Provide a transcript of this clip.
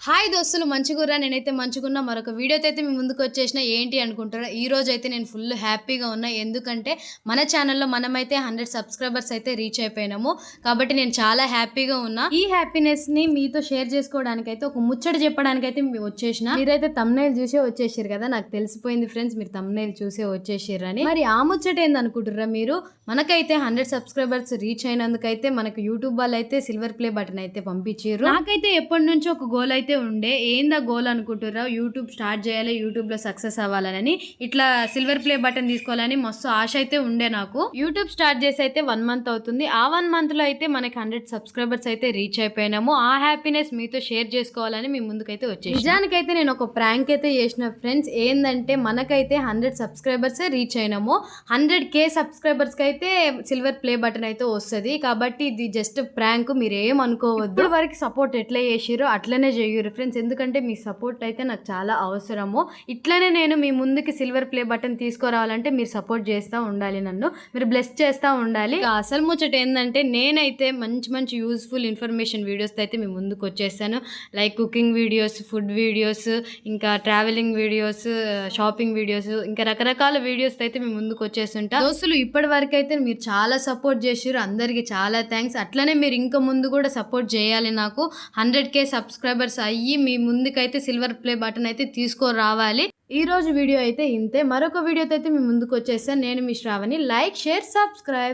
hi దోస్తులు మంచిగుర్రా నేనైతే మంచిగున్నా మరొక వీడియోతో అయితే మీ ముందుకు వచ్చేసిన ఏంటి అనుకుంటారా ఈ రోజు అయితే నేను ఫుల్ హ్యాపీగా ఉన్నా ఎందుకంటే మన ఛానల్లో మనమైతే 100 సబ్స్క్రైబర్స్ అయితే రీచ్ అయిపోయినాము కాబట్టి నేను చాలా హ్యాపీగా ఉన్నా ఈ హ్యాపీనెస్ ని మీతో షేర్ చేసుకోవడానికి అయితే ఒక ముచ్చట చెప్పడానికి అయితే వచ్చేసిన మీరైతే తమ్నైల్ చూసే వచ్చేసారు కదా నాకు తెలిసిపోయింది ఫ్రెండ్స్ మీరు తమ్నైల్ చూసే వచ్చేసారని మరి ఆ ముచ్చట ఏందనుకుంటుర్రా మీరు మనకైతే 100 సబ్స్క్రైబర్స్ రీచ్ అయినందుకైతే మనకు యూట్యూబ్ వాళ్ళు అయితే సిల్వర్ ప్లే బటన్ అయితే పంపించారు నాకైతే ఎప్పటి నుంచో ఒక గోల్ అయితే ఉండే ఏందా గోల్ అనుకుంటుర్రా యూట్యూబ్ స్టార్ట్ చేయాలి యూట్యూబ్ లో సక్సెస్ అవ్వాలని ఇట్లా సిల్వర్ ప్లే బటన్ తీసుకోవాలని మస్తు ఆశ అయితే ఉండే నాకు యూట్యూబ్ స్టార్ట్ చేసి అయితే 1 మంత్ అవుతుంది ఆ 1 మంత్ లో అయితే మనకి 100 సబ్స్క్రైబర్స్ అయితే రీచ్ అయిపోయినాము ఆ హ్యాపీనెస్ మీతో షేర్ చేసుకోవాలని మీ ముందుకైతే వచ్చేసి నిజానికైతే నేను ఒక ప్రాంక్ అయితే చేసిన ఫ్రెండ్స్ ఏందంటే మనకైతే 100 సబ్స్క్రైబర్స్ రీచ్ అయినాము 100K సబ్స్క్రైబర్స్ కి అయితే సిల్వర్ ప్లే బటన్ అయితే వస్తుంది కాబట్టి ఇది జస్ట్ ప్రాంక్ మీరు ఏం అనుకోవద్దు ఇప్పటి వరకు సపోర్ట్ ఎట్లా చేసిరో అట్లనే చేయరు ఫ్రెండ్స్ ఎందుకంటే మీ సపోర్ట్ అయితే నాకు చాలా అవసరము ఇట్లనే నేను మీ ముందుకి సిల్వర్ ప్లే బటన్ తీసుకురావాలంటే మీరు సపోర్ట్ చేస్తూ ఉండాలి నన్ను మీరు బ్లెస్ చేస్తూ ఉండాలి అసలు ముచ్చట ఏంటంటే నేనైతే మంచి మంచి యూస్ఫుల్ ఇన్ఫర్మేషన్ వీడియోస్ అయితే మీ ముందుకు వచ్చేసాను like cooking videos food videos ఇంకా ట్రావెలింగ్ వీడియోస్ షాపింగ్ వీడియోస్ ఇంకా రకరకాల వీడియోస్ అయితే మీ ముందుకు వచ్చేస్తుంటా దోస్తులు ఇప్పటి వరకు అయితే మీరు చాలా సపోర్ట్ చేసారు అందరికి చాలా థ్యాంక్స్ అట్లనే మీరు ఇంకా ముందు కూడా సపోర్ట్ చేయాలి నాకు 100K సబ్స్క్రైబర్స్ అయ్యి మీ ముందుకైతే సిల్వర్ ప్లే బటన్ అయితే తీసుకురావాలి ఈ రోజు వీడియో అయితే ఇంతే మరొక వీడియోతో అయితే మీ ముందుకు వచ్చేస్తాను నేను మీ శ్రావణి లైక్ షేర్ సబ్స్క్రైబ్